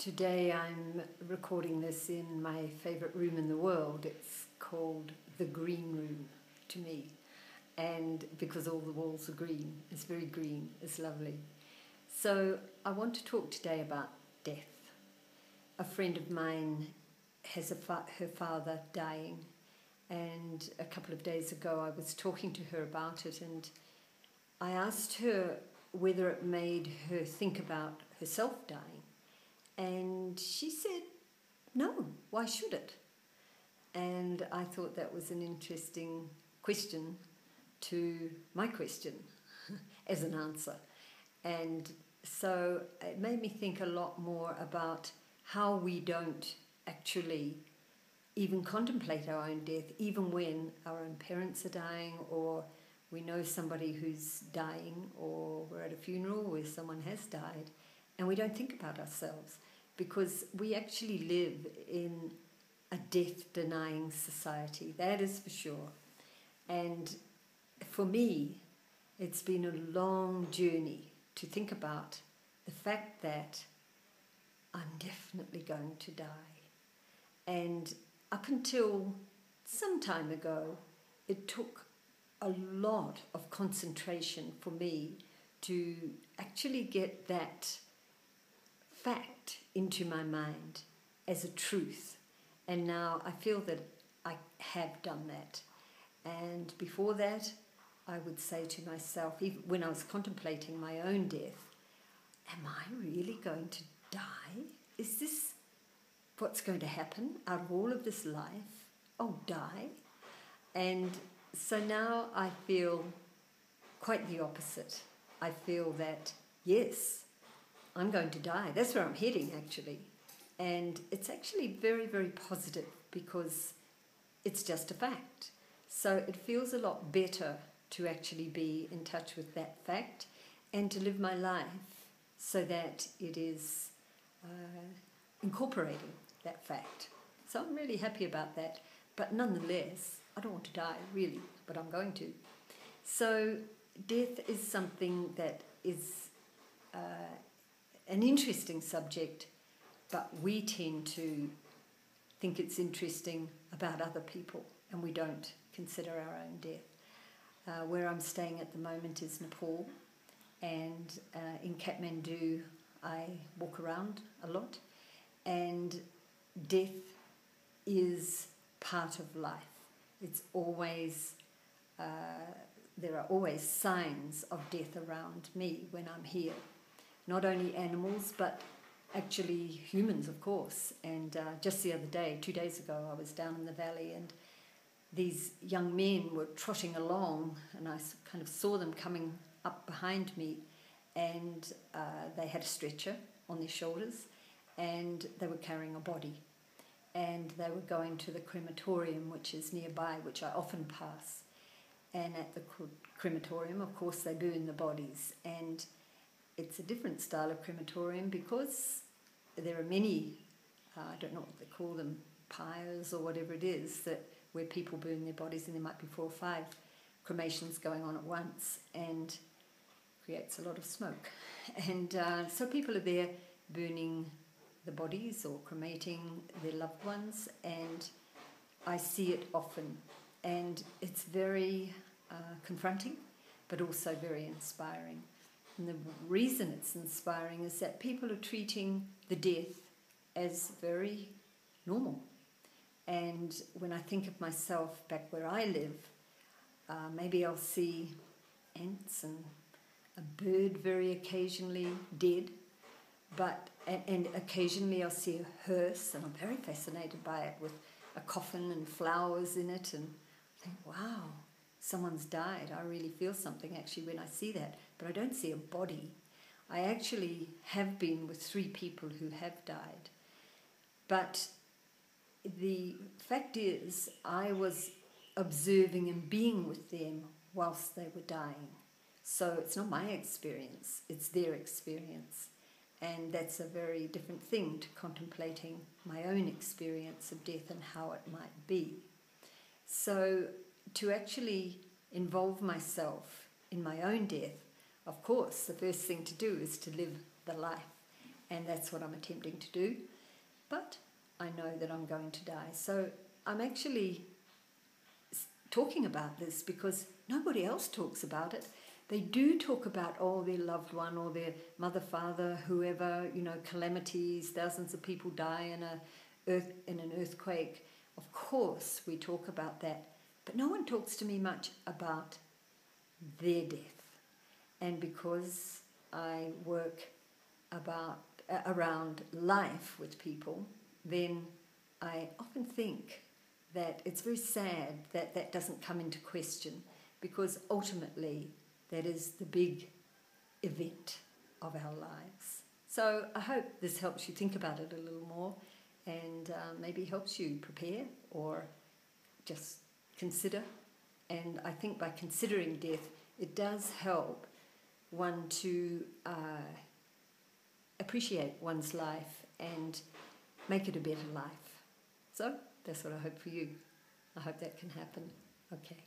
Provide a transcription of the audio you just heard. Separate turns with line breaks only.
Today I'm recording this in my favourite room in the world. It's called the Green Room to me, and because all the walls are green, it's very green, it's lovely. So I want to talk today about death. A friend of mine has her father dying, and a couple of days ago I was talking to her about it, and I asked her whether it made her think about herself dying. And she said, no, why should it? And I thought that was an interesting question to my question as an answer. And so it made me think a lot more about how we don't actually even contemplate our own death, even when our own parents are dying, or we know somebody who's dying, or we're at a funeral where someone has died, and we don't think about ourselves, because we actually live in a death-denying society, that is for sure. And for me, it's been a long journey to think about the fact that I'm definitely going to die. And up until some time ago, it took a lot of concentration for me to actually get that fact into my mind as a truth. And now I feel that I have done that. And before that, I would say to myself, even when I was contemplating my own death, am I really going to die? Is this what's going to happen out of all of this life? Oh, die? And so now I feel quite the opposite. I feel that, yes, I'm going to die. That's where I'm heading, actually. And it's actually very, very positive because it's just a fact. So it feels a lot better to actually be in touch with that fact and to live my life so that it is incorporating that fact. So I'm really happy about that. But nonetheless, I don't want to die, really, but I'm going to. So death is something that is an interesting subject, but we tend to think it's interesting about other people, and we don't consider our own death. Where I'm staying at the moment is Nepal, and in Kathmandu I walk around a lot, and death is part of life. It's always, there are always signs of death around me when I'm here. Not only animals, but actually humans, of course. And just the other day, 2 days ago, I was down in the valley, and these young men were trotting along, and I kind of saw them coming up behind me, and they had a stretcher on their shoulders, and they were carrying a body. And they were going to the crematorium, which is nearby, which I often pass. And at the crematorium, of course, they burn the bodies. And it's a different style of crematorium because there are many, I don't know what they call them, pyres or whatever it is, that where people burn their bodies, and there might be 4 or 5 cremations going on at once, and creates a lot of smoke. And so people are there burning the bodies or cremating their loved ones, and I see it often. And it's very confronting, but also very inspiring. And the reason it's inspiring is that people are treating the death as very normal. And when I think of myself back where I live, maybe I'll see ants and a bird very occasionally dead, and occasionally I'll see a hearse, and I'm very fascinated by it, with a coffin and flowers in it, and I think, wow, someone's died. I really feel something actually when I see that, but I don't see a body. I actually have been with 3 people who have died, but the fact is I was observing and being with them whilst they were dying. So it's not my experience, it's their experience. And that's a very different thing to contemplating my own experience of death and how it might be. So to actually involve myself in my own death, of course, the first thing to do is to live the life and that's what I'm attempting to do. But I know that I'm going to die. So I'm actually talking about this because nobody else talks about it. They do talk about, their loved one or their mother, father, whoever, calamities, thousands of people die in an earthquake. Of course, we talk about that. But no one talks to me much about their death. And because I work around life with people, then I often think that it's very sad that that doesn't come into question, because ultimately that is the big event of our lives. So I hope this helps you think about it a little more, and maybe helps you prepare or just consider. And I think by considering death, it does help one to appreciate one's life and make it a better life. So that's what I hope for you. I hope that can happen. Okay.